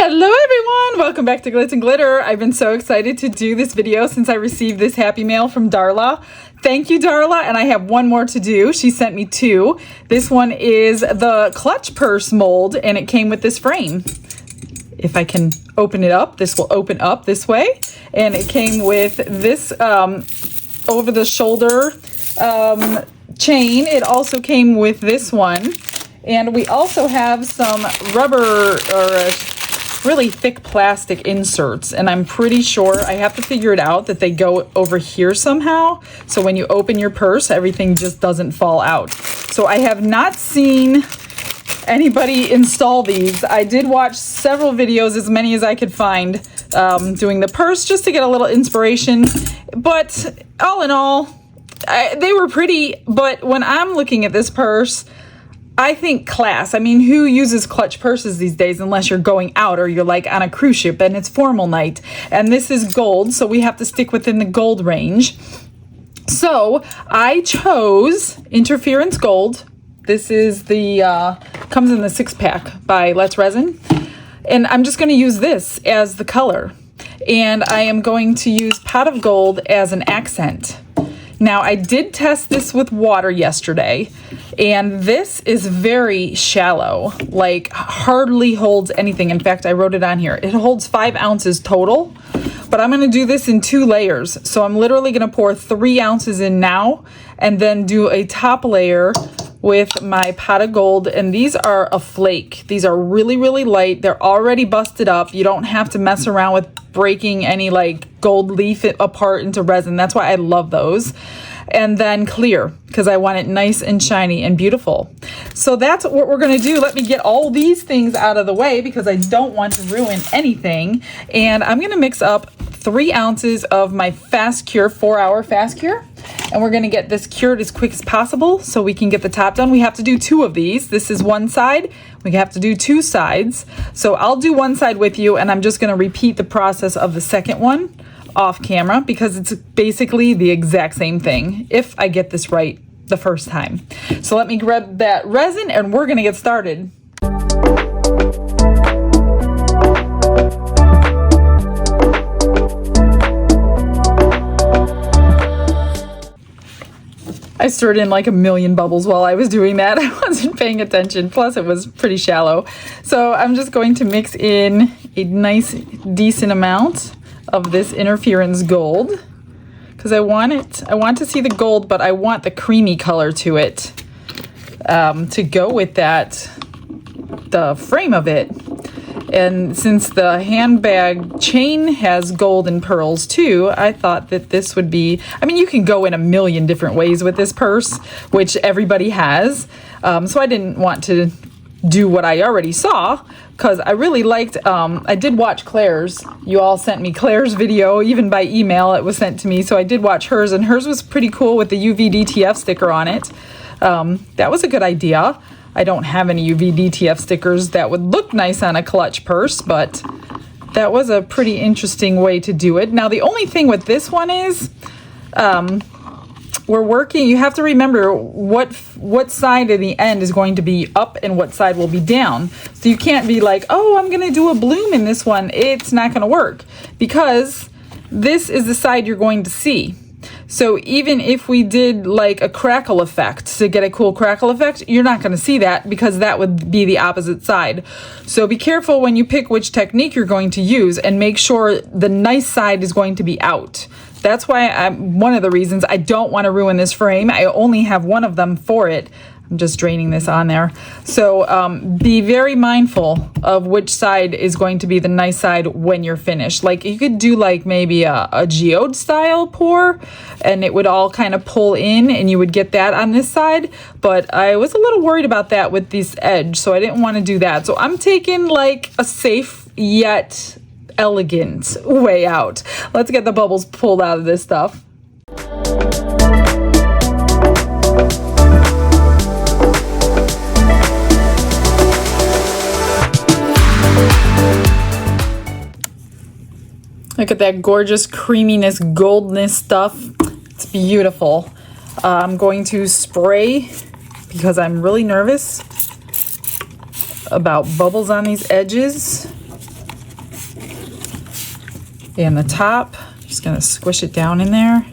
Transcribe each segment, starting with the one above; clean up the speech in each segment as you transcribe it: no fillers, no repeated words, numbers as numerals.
Hello everyone! Welcome back to Glitz and Glitter. I've been so excited to do this video since I received this happy mail from Darla. Thank you, Darla, and I have one more to do. She sent me two. This one is the clutch purse mold, and it came with this frame. If I can open it up, this will open up this way. And it came with this over-the-shoulder chain. It also came with this one. And we also have some rubber or really thick plastic inserts, and I'm pretty sure I have to figure it out that they go over here somehow, so when you open your purse everything just doesn't fall out. So I have not seen anybody install these. I did watch several videos, as many as I could find, doing the purse just to get a little inspiration, but all in all they were pretty. But when I'm looking at this purse, I think class. I mean, who uses clutch purses these days unless you're going out or you're like on a cruise ship and it's formal night? And this is gold, so we have to stick within the gold range. So I chose Interference Gold. This is the, comes in the 6-pack by Resin. And I'm just going to use this as the color. And I am going to use Pot of Gold as an accent. Now, I did test this with water yesterday, and this is very shallow, like hardly holds anything. In fact, I wrote it on here. It holds 5 ounces total, but I'm going to do this in 2 layers. So I'm literally going to pour 3 ounces in now and then do a top layer with my Pot of Gold. And these are a flake. These are really, really light. They're already busted up. You don't have to mess around with breaking any like gold leaf apart into resin. That's why I love those. And then clear, because I want it nice and shiny and beautiful. So that's what we're going to do. Let me get all these things out of the way because I don't want to ruin anything. And I'm going to mix up 3 ounces of my Fast Cure 4-hour Fast Cure. And we're going to get this cured as quick as possible so we can get the top done. We have to do 2 of these. This is one side. We have to do 2 sides. So I'll do one side with you, and I'm just going to repeat the process of the second one off camera because it's basically the exact same thing if I get this right the first time. So let me grab that resin and we're going to get started. I stirred in like a million bubbles while I was doing that. I wasn't paying attention. Plus it was pretty shallow. So I'm just going to mix in a nice decent amount of this Interference Gold because I want to see the gold, but I want the creamy color to it to go with that, the frame of it. And since the handbag chain has gold and pearls too, I thought that this would be, I mean, you can go in a million different ways with this purse, which everybody has. So I didn't want to do what I already saw because I really liked, I did watch Claire's. You all sent me Claire's video, even by email it was sent to me. So I did watch hers, and hers was pretty cool with the UV DTF sticker on it. That was a good idea. I don't have any UV DTF stickers that would look nice on a clutch purse, but that was a pretty interesting way to do it. Now, the only thing with this one is we're working, you have to remember what side of the end is going to be up and what side will be down. So you can't be like, oh, I'm going to do a bloom in this one. It's not going to work because this is the side you're going to see. So even if we did like a crackle effect to get a cool crackle effect, you're not going to see that because that would be the opposite side. So be careful when you pick which technique you're going to use and make sure the nice side is going to be out. That's why one of the reasons I don't want to ruin this frame. I only have one of them for it. I'm just draining this on there. So be very mindful of which side is going to be the nice side when you're finished. Like you could do like maybe a geode style pour and it would all kind of pull in and you would get that on this side. But I was a little worried about that with this edge, so I didn't want to do that. So I'm taking like a safe yet elegant way out. Let's get the bubbles pulled out of this stuff. Look at that gorgeous creaminess, goldness stuff. It's beautiful. I'm going to spray because I'm really nervous about bubbles on these edges. And the top, just gonna squish it down in there.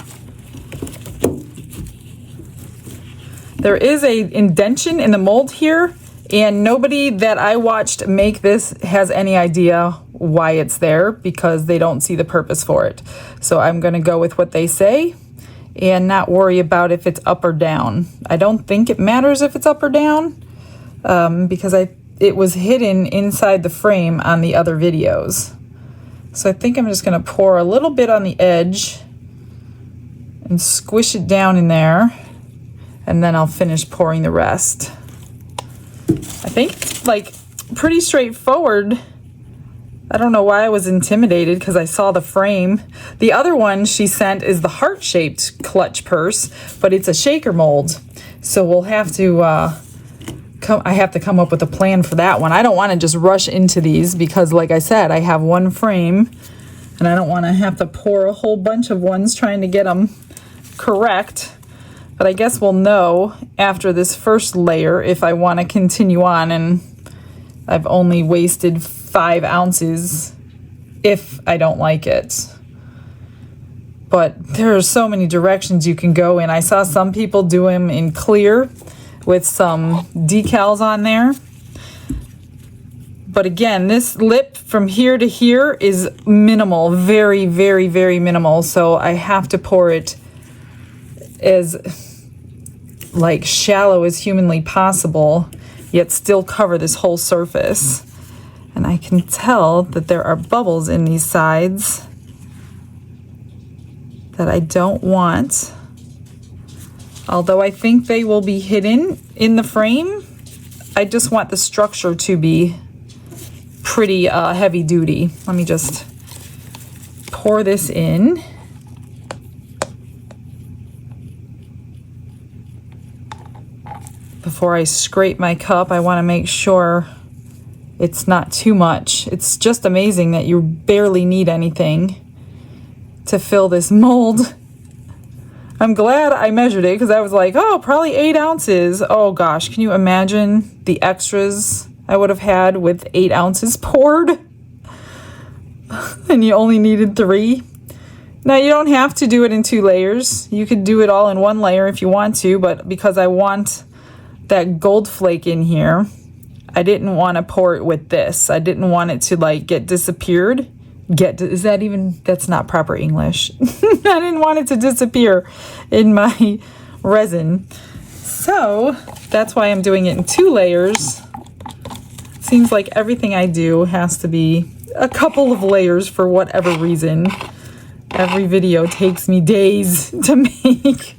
There is a indentation in the mold here, and nobody that I watched make this has any idea why it's there because they don't see the purpose for it. So I'm gonna go with what they say and not worry about if it's up or down. I don't think it matters if it's up or down because it was hidden inside the frame on the other videos. So I think I'm just gonna pour a little bit on the edge and squish it down in there, and then I'll finish pouring the rest. I think it's like pretty straightforward. I don't know why I was intimidated because I saw the frame. The other one she sent is the heart-shaped clutch purse, but it's a shaker mold. So we'll have to, I have to come up with a plan for that one. I don't want to just rush into these because like I said, I have one frame and I don't want to have to pour a whole bunch of ones trying to get them correct. But I guess we'll know after this first layer if I want to continue on, and I've only wasted 5 ounces if I don't like it. But there are so many directions you can go in. I saw some people do them in clear with some decals on there. But again, this lip from here to here is minimal, very, very, very minimal. So I have to pour it as like shallow as humanly possible, yet still cover this whole surface. And I can tell that there are bubbles in these sides that I don't want. Although I think they will be hidden in the frame, I just want the structure to be pretty heavy duty. Let me just pour this in. Before I scrape my cup, I want to make sure it's not too much. It's just amazing that you barely need anything to fill this mold. I'm glad I measured it because I was like, oh, probably 8 ounces. Oh gosh, can you imagine the extras I would have had with 8 ounces poured? And you only needed 3. Now you don't have to do it in 2 layers. You could do it all in 1 layer if you want to, but because I want that gold flake in here, I didn't want to pour it with this. I didn't want it to like get disappeared. Is that even, that's not proper English. I didn't want it to disappear in my resin. So that's why I'm doing it in 2 layers. Seems like everything I do has to be a couple of layers for whatever reason. Every video takes me days to make.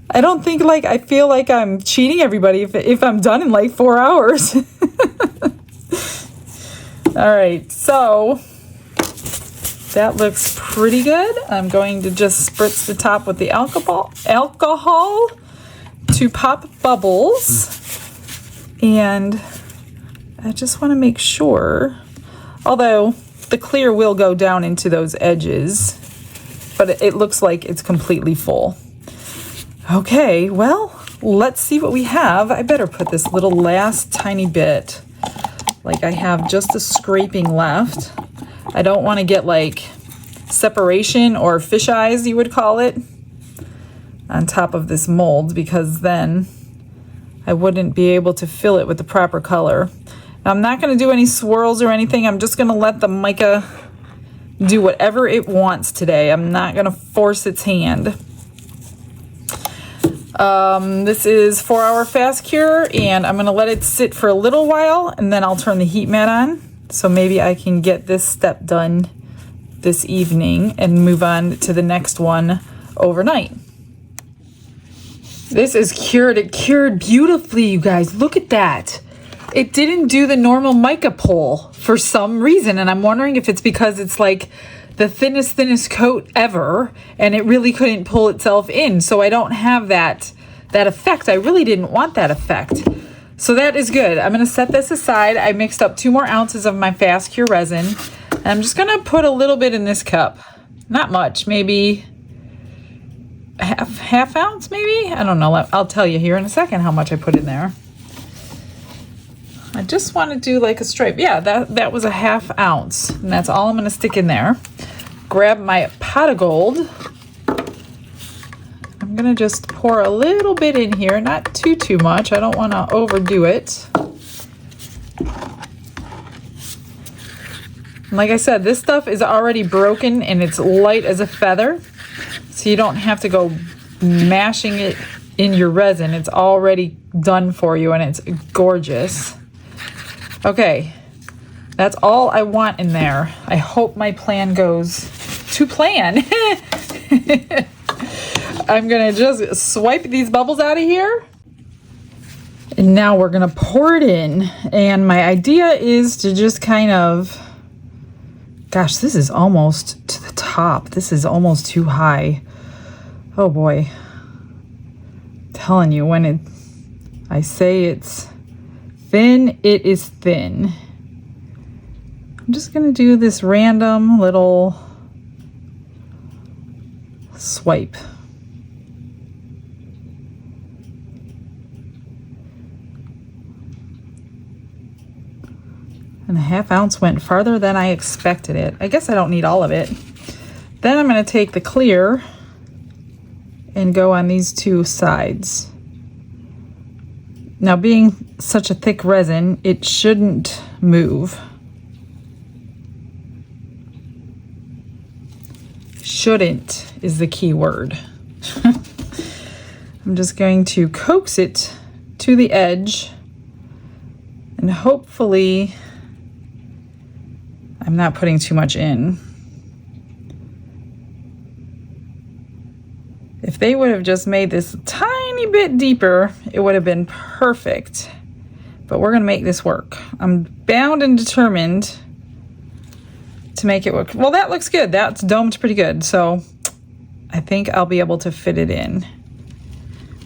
I don't think like, I feel like I'm cheating everybody if I'm done in like 4 hours. All right, so that looks pretty good. I'm going to just spritz the top with the alcohol to pop bubbles. And I just want to make sure, although the clear will go down into those edges, but it looks like it's completely full. Okay, well, let's see what we have. I better put this little last tiny bit, like I have just a scraping left. I don't want to get like separation or fish eyes, you would call it, on top of this mold, because then I wouldn't be able to fill it with the proper color. Now, I'm not going to do any swirls or anything. I'm just going to let the mica do whatever it wants today. I'm not going to force its hand. This is 4-hour fast cure, and I'm going to let it sit for a little while, and then I'll turn the heat mat on. So maybe I can get this step done this evening and move on to the next one overnight. This is cured. It cured beautifully, you guys. Look at that. It didn't do the normal mica pull for some reason, and I'm wondering if it's because it's like the thinnest coat ever, and it really couldn't pull itself in. So I don't have that effect. I really didn't want that effect. So that is good. I'm going to set this aside. I mixed up 2 more ounces of my fast cure resin, and I'm just going to put a little bit in this cup. Not much, maybe half ounce, maybe? I don't know. I'll tell you here in a second how much I put in there. I just want to do like a stripe. Yeah, that was a 1/2 ounce, and that's all I'm going to stick in there. Grab my pot of gold. I'm going to just pour a little bit in here, not too much. I don't want to overdo it. Like I said, this stuff is already broken and it's light as a feather, so you don't have to go mashing it in your resin. It's already done for you and it's gorgeous. Okay, that's all I want in there. I hope my plan goes to plan. I'm gonna just swipe these bubbles out of here. And now we're gonna pour it in. And my idea is to just kind of, gosh, this is almost to the top. This is almost too high. Oh boy. I'm telling you, when I say it's thin, it is thin. I'm just gonna do this random little swipe. And a 1/2 ounce went farther than I expected it. I guess I don't need all of it. Then I'm going to take the clear and go on these 2 sides. Now, being such a thick resin, it shouldn't move. Shouldn't is the key word. I'm just going to coax it to the edge, and hopefully I'm not putting too much in. If they would have just made this a tiny bit deeper, it would have been perfect. But we're gonna make this work. I'm bound and determined to make it work. Well, that looks good. That's domed pretty good. So I think I'll be able to fit it in.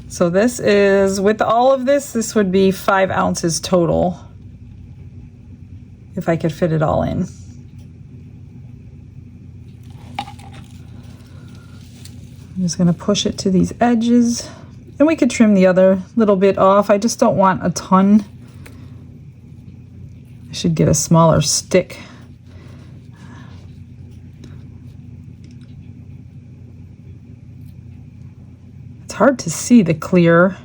So this is, with all of this, this would be 5 ounces total, if I could fit it all in. I'm just gonna push it to these edges, and we could trim the other little bit off. I just don't want a ton. I should get a smaller stick. It's hard to see the clear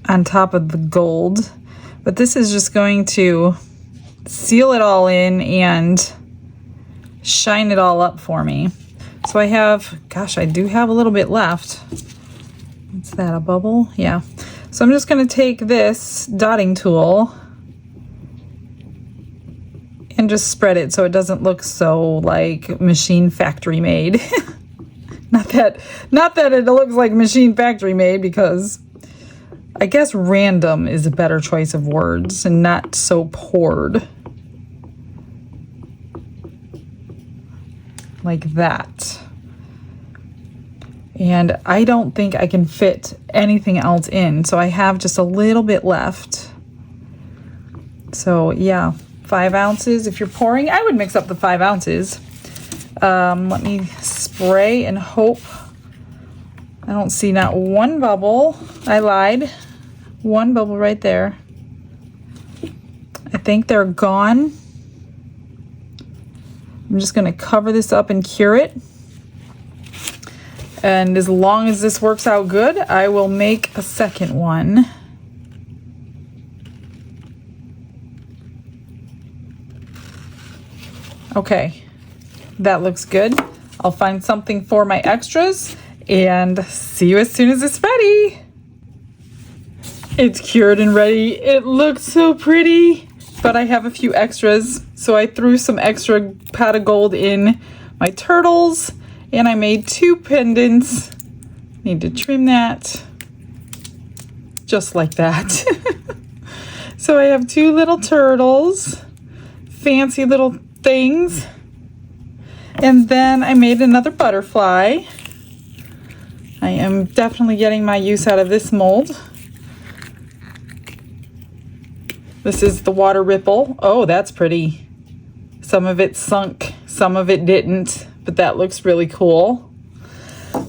on top of the gold, but this is just going to seal it all in and shine it all up for me. So I have, gosh, I do have a little bit left. What's that, a bubble? Yeah. So I'm just going to take this dotting tool and just spread it so it doesn't look so like machine factory made. Not that it looks like machine factory made, because I guess random is a better choice of words and not so poured. Like that. And I don't think I can fit anything else in, so I have just a little bit left. So yeah, 5 ounces. If you're pouring, I would mix up the 5 ounces. Let me spray and hope. I don't see not one bubble. I lied. One bubble right there. I think they're gone. I'm just going to cover this up and cure it. And as long as this works out good, I will make a second one. Okay, that looks good. I'll find something for my extras and see you as soon as it's ready. It's cured and ready. It looks so pretty. But I have a few extras, so I threw some extra pot of gold in my turtles, and I made 2 pendants. Need to trim that, just like that. So I have 2 little turtles, fancy little things, and then I made another butterfly. I am definitely getting my use out of this mold. This is the water ripple. Oh, that's pretty. Some of it sunk, some of it didn't, but that looks really cool.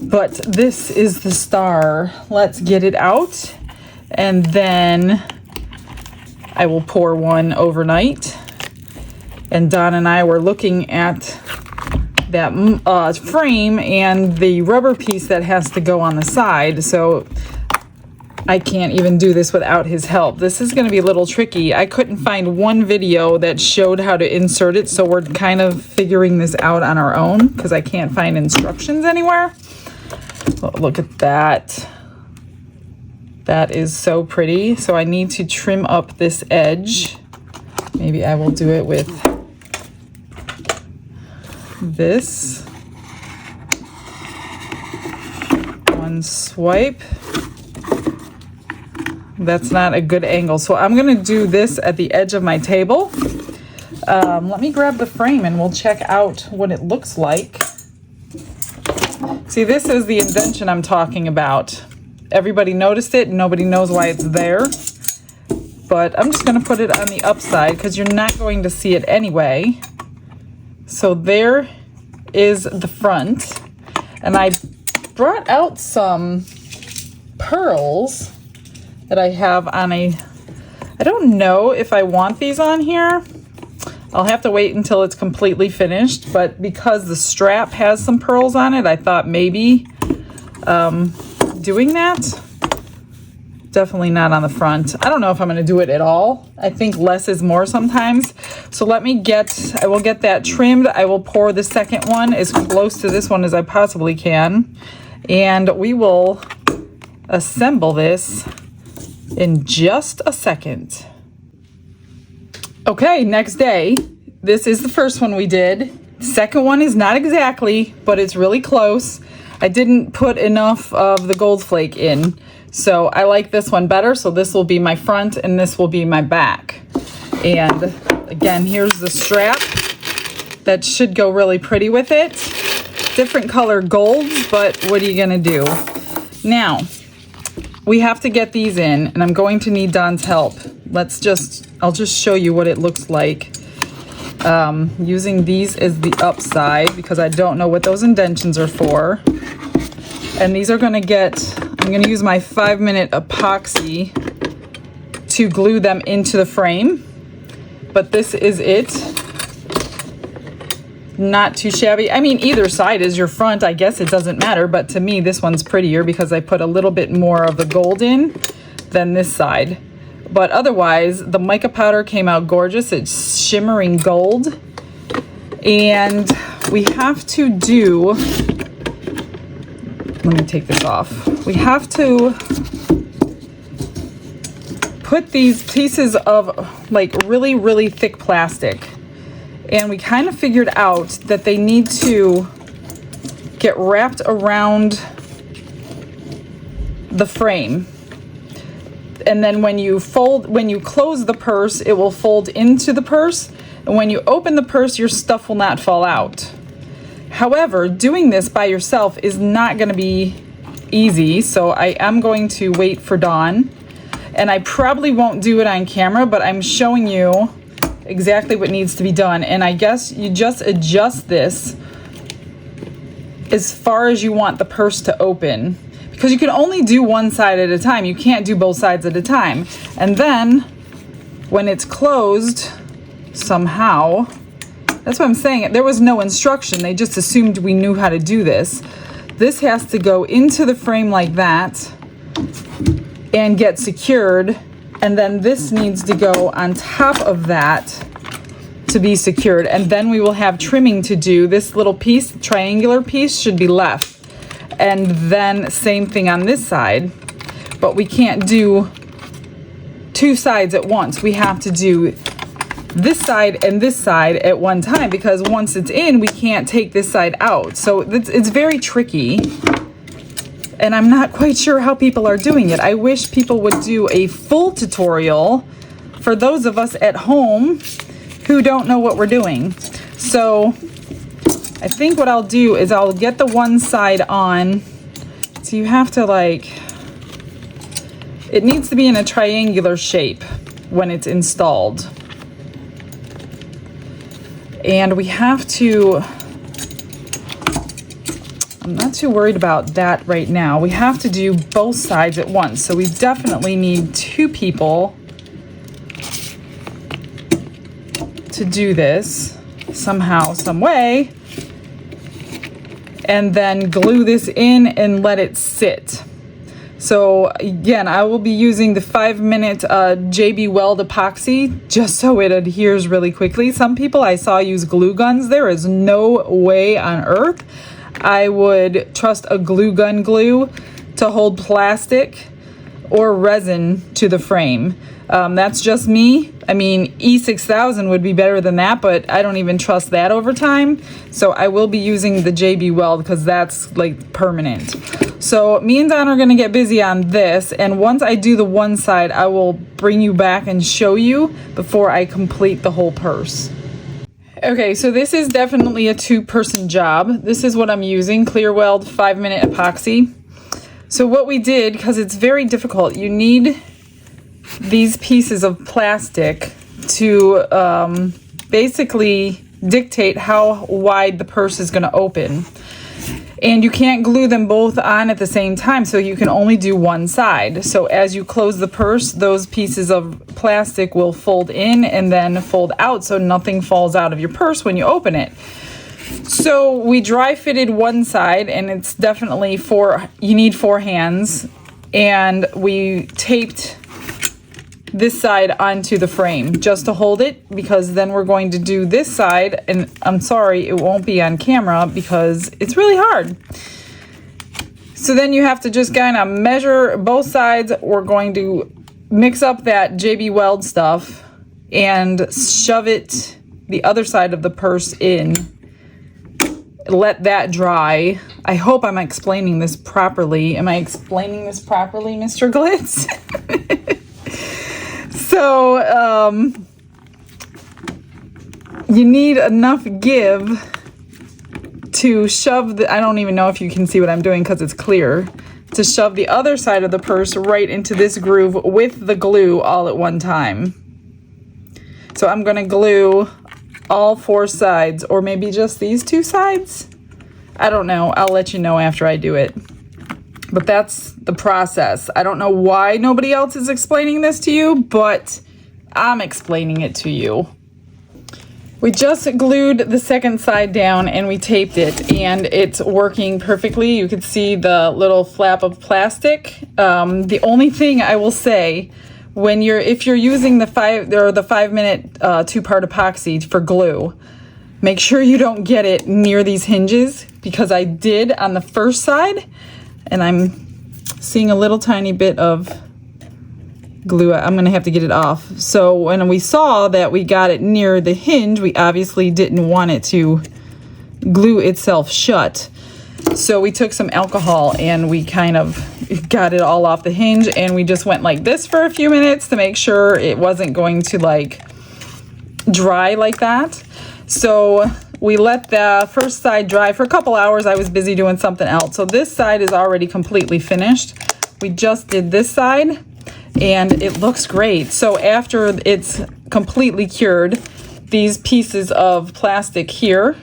But this is the star. Let's get it out. And then I will pour one overnight. And Don and I were looking at that frame and the rubber piece that has to go on the side, so I can't even do this without his help. This is going to be a little tricky. I couldn't find one video that showed how to insert it, so we're kind of figuring this out on our own because I can't find instructions anywhere. Oh, look at that. That is so pretty. So I need to trim up this edge. Maybe I will do it with this. One swipe. That's not a good angle. So I'm going to do this at the edge of my table. Let me grab the frame and we'll check out what it looks like. See, this is the indention I'm talking about. Everybody noticed it. Nobody knows why it's there. But I'm just going to put it on the upside because you're not going to see it anyway. So there is the front. And I brought out some pearls that I have on I don't know if I want these on here. I'll have to wait until it's completely finished, but because the strap has some pearls on it, I thought maybe doing that. Definitely not on the front. I don't know if I'm going to do it at all. I think less is more sometimes. So I will get that trimmed. I will pour the second one as close to this one as I possibly can. And we will assemble this in just a second. Okay, next day. This is the first one we did. Second one is not exactly, but it's really close. I didn't put enough of the gold flake in, so I like this one better. So this will be my front and this will be my back. And again, here's the strap. That should go really pretty with it. Different color golds, but what are you gonna do? Now, we have to get these in, and I'm going to need Don's help. I'll just show you what it looks like. Using these as the upside because I don't know what those indentions are for. And these are I'm gonna use my 5-minute epoxy to glue them into the frame. But this is it. Not too shabby. I mean, either side is your front. I guess it doesn't matter, but to me, this one's prettier because I put a little bit more of the gold in than this side. But otherwise, the mica powder came out gorgeous. It's shimmering gold. And we have to do, let me take this off. We have to put these pieces of like really, really thick plastic. And we kind of figured out that they need to get wrapped around the frame. And then when you close the purse, it will fold into the purse. And when you open the purse, your stuff will not fall out. However, doing this by yourself is not going to be easy. So I am going to wait for Dawn. And I probably won't do it on camera, but I'm showing you exactly what needs to be done. And I guess you just adjust this as far as you want the purse to open, because you can only do one side at a time. You can't do both sides at a time. And then when it's closed somehow, that's what I'm saying. There was no instruction. They just assumed we knew how to do this. This has to go into the frame like that and get secured. And then this needs to go on top of that to be secured. And then we will have trimming to do. This little piece, the triangular piece, should be left. And then same thing on this side. But we can't do two sides at once. We have to do this side and this side at one time, because once it's in, we can't take this side out. So it's very tricky. And I'm not quite sure how people are doing it. I wish people would do a full tutorial for those of us at home who don't know what we're doing. So I think what I'll do is I'll get the one side on. So you have to it needs to be in a triangular shape when it's installed. And we have to, I'm not too worried about that right now. We have to do both sides at once. So we definitely need two people to do this somehow, some way, and then glue this in and let it sit. So again, I will be using the 5-minute JB Weld epoxy just so it adheres really quickly. Some people I saw use glue guns. There is no way on earth I would trust a glue gun glue to hold plastic or resin to the frame. That's just me. I mean, E6000 would be better than that, but I don't even trust that over time. So I will be using the JB Weld because that's like permanent. So me and Don are gonna get busy on this, and once I do the one side, I will bring you back and show you before I complete the whole purse. Okay, so this is definitely a 2-person job. This is what I'm using, Clear Weld 5-minute epoxy. So what we did, because it's very difficult, you need these pieces of plastic to basically dictate how wide the purse is going to open. And you can't glue them both on at the same time, so you can only do one side. So as you close the purse, those pieces of plastic will fold in and then fold out, so nothing falls out of your purse when you open it. So we dry fitted one side, and it's definitely you need 4 hands, and we taped this side onto the frame just to hold it, because then we're going to do this side, and I'm sorry it won't be on camera because it's really hard. So then you have to just kind of measure both sides. We're going to mix up that JB Weld stuff and shove it the other side of the purse in. Let that dry. I hope I'm explaining this properly. Am I explaining this properly, Mr. Glitz? So, you need enough give to shove I don't even know if you can see what I'm doing because it's clear, to shove the other side of the purse right into this groove with the glue all at one time. So I'm going to glue all 4 sides, or maybe just these 2 sides. I don't know. I'll let you know after I do it. But that's the process. I don't know why nobody else is explaining this to you, but I'm explaining it to you. We just glued the second side down and we taped it, and it's working perfectly. You can see the little flap of plastic. The only thing I will say, if you're using the 5-minute 2-part epoxy for glue, make sure you don't get it near these hinges, because I did on the first side. And I'm seeing a little tiny bit of glue. I'm going to have to get it off. So when we saw that we got it near the hinge, we obviously didn't want it to glue itself shut. So we took some alcohol and we kind of got it all off the hinge, and we just went like this for a few minutes to make sure it wasn't going to like dry like that. So we let the first side dry for a couple hours. I was busy doing something else. So this side is already completely finished. We just did this side and it looks great. So after it's completely cured, these pieces of plastic here,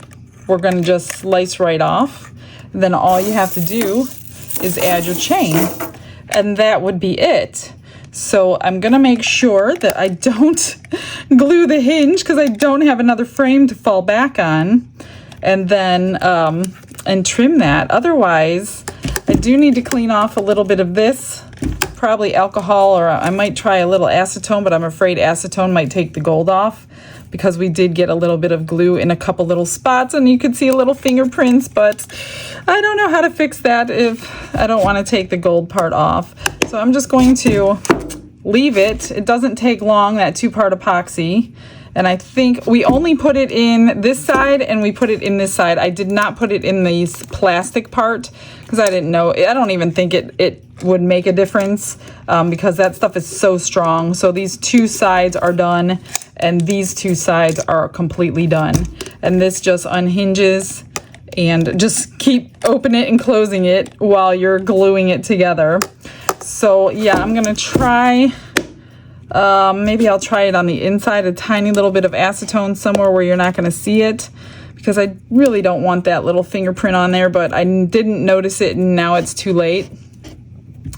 we're going to just slice right off. Then all you have to do is add your chain, and that would be it. So I'm going to make sure that I don't glue the hinge because I don't have another frame to fall back on, and then and trim that. Otherwise, I do need to clean off a little bit of this, probably alcohol, or I might try a little acetone, but I'm afraid acetone might take the gold off because we did get a little bit of glue in a couple little spots, and you could see a little fingerprints, but I don't know how to fix that if I don't want to take the gold part off. So I'm just going to leave it. It doesn't take long, that 2-part epoxy. And I think we only put it in this side and we put it in this side. I did not put it in the plastic part because I didn't know. I don't even think it would make a difference because that stuff is so strong. So these 2 sides are done and these 2 sides are completely done. And this just unhinges, and just keep opening it and closing it while you're gluing it together. So yeah, I'm gonna try, maybe I'll try it on the inside, a tiny little bit of acetone somewhere where you're not gonna see it, because I really don't want that little fingerprint on there, but I didn't notice it and now it's too late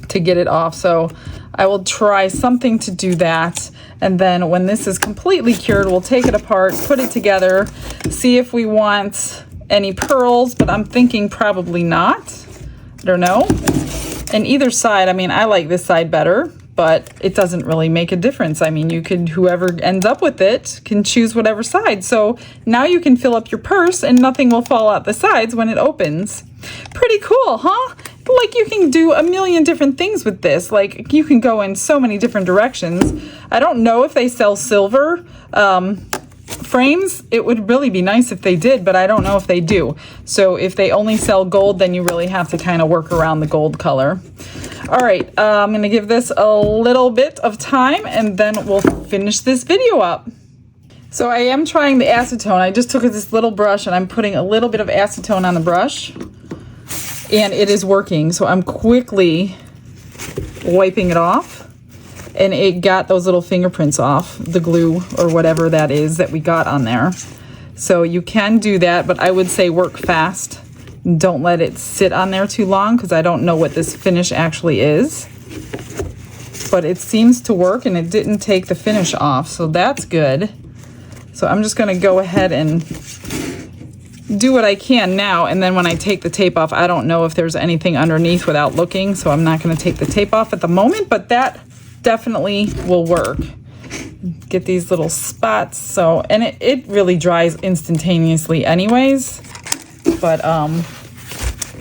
to get it off. So I will try something to do that, And then when this is completely cured, we'll take it apart, put it together, see if we want any pearls, but I'm thinking probably not. I don't know. And either side, I mean, I like this side better, but it doesn't really make a difference. I mean, you could, whoever ends up with it can choose whatever side. So now you can fill up your purse and nothing will fall out the sides when it opens. Pretty cool, huh? Like, you can do a million different things with this. Like, you can go in so many different directions. I don't know if they sell silver frames. It would really be nice if they did, but I don't know if they do. So if they only sell gold, then you really have to kind of work around the gold color. All right, I'm gonna give this a little bit of time and then we'll finish this video up. So I am trying the acetone. I just took this little brush and I'm putting a little bit of acetone on the brush, and it is working. So I'm quickly wiping it off, and it got those little fingerprints off, the glue or whatever that is that we got on there. So you can do that, but I would say work fast. Don't let it sit on there too long, because I don't know what this finish actually is. But it seems to work, and it didn't take the finish off, so that's good. So I'm just gonna go ahead and do what I can now, and then when I take the tape off, I don't know if there's anything underneath without looking, so I'm not gonna take the tape off at the moment, but that definitely will work. Get these little spots, so, and it really dries instantaneously anyways, but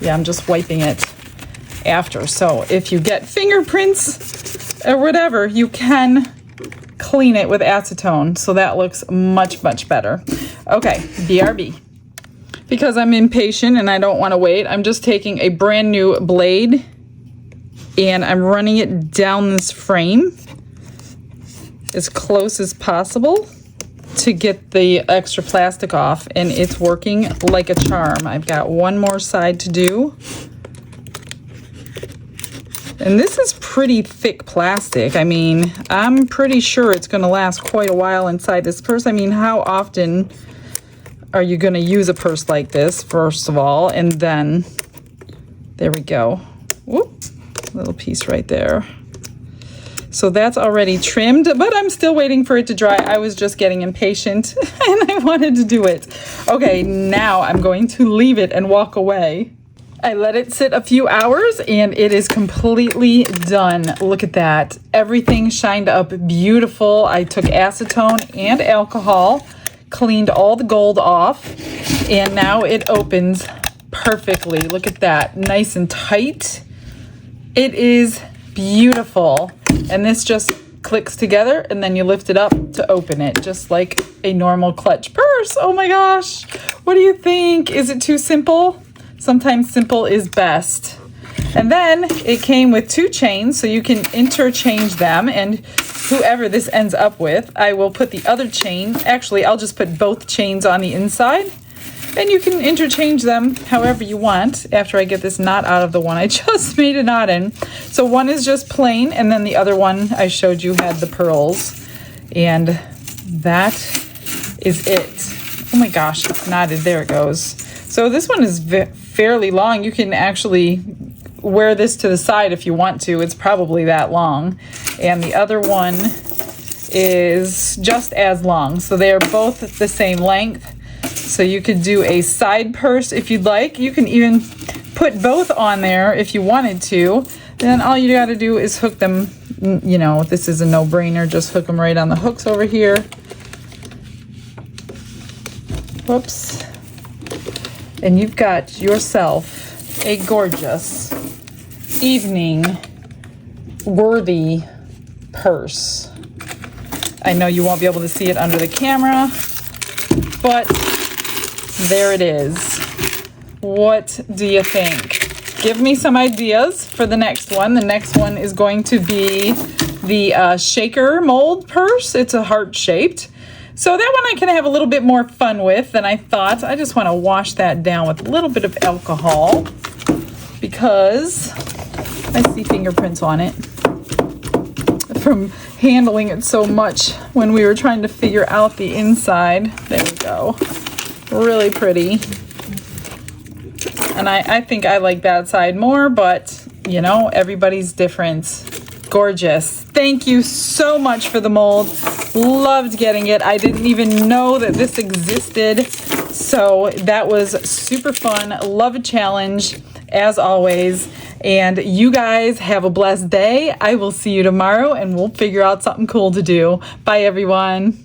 yeah, I'm just wiping it after. So if you get fingerprints or whatever, you can clean it with acetone, so that looks much, much better. Okay, BRB. Because I'm impatient and I don't want to wait, I'm just taking a brand new blade and I'm running it down this frame as close as possible to get the extra plastic off, and it's working like a charm. I've got one more side to do. And this is pretty thick plastic. I mean, I'm pretty sure it's going to last quite a while inside this purse. I mean, how often are you going to use a purse like this, first of all? And then, there we go. Whoop, little piece right there. So that's already trimmed, but I'm still waiting for it to dry. I was just getting impatient and I wanted to do it. Okay, now I'm going to leave it and walk away. I let it sit a few hours and it is completely done. Look at that. Everything shined up beautiful. I took acetone and alcohol, cleaned all the gold off, and now it opens perfectly. Look at that. Nice and tight. It is beautiful. And this just clicks together and then you lift it up to open it, just like a normal clutch purse. Oh my gosh. What do you think? Is it too simple? Sometimes simple is best. And then it came with 2 chains, so you can interchange them, and whoever this ends up with, I will put the other chain. Actually, I'll just put both chains on the inside, and you can interchange them however you want after I get this knot out of the one I just made a knot in. So one is just plain, and then the other one I showed you had the pearls, and that is it. Oh my gosh, it's knotted. There it goes. So this one is fairly long. You can actually wear this to the side if you want to. It's probably that long. And the other one is just as long. So they are both the same length. So you could do a side purse if you'd like. You can even put both on there if you wanted to. Then all you got to do is hook them. You know, this is a no-brainer. Just hook them right on the hooks over here. Whoops. And you've got yourself a gorgeous evening worthy purse. I know you won't be able to see it under the camera, but there it is. What do you think? Give me some ideas for the next one. The next one is going to be the shaker mold purse. It's a heart-shaped. So that one I can have a little bit more fun with than I thought. I just want to wash that down with a little bit of alcohol because I see fingerprints on it from handling it so much when we were trying to figure out the inside. There we go. Really pretty. And I think I like that side more, but you know, everybody's different. Gorgeous. thank you so much for the mold. Loved getting it. I didn't even know that this existed. So that was super fun. Love a challenge as always. And you guys have a blessed day. I will see you tomorrow and we'll figure out something cool to do. Bye everyone.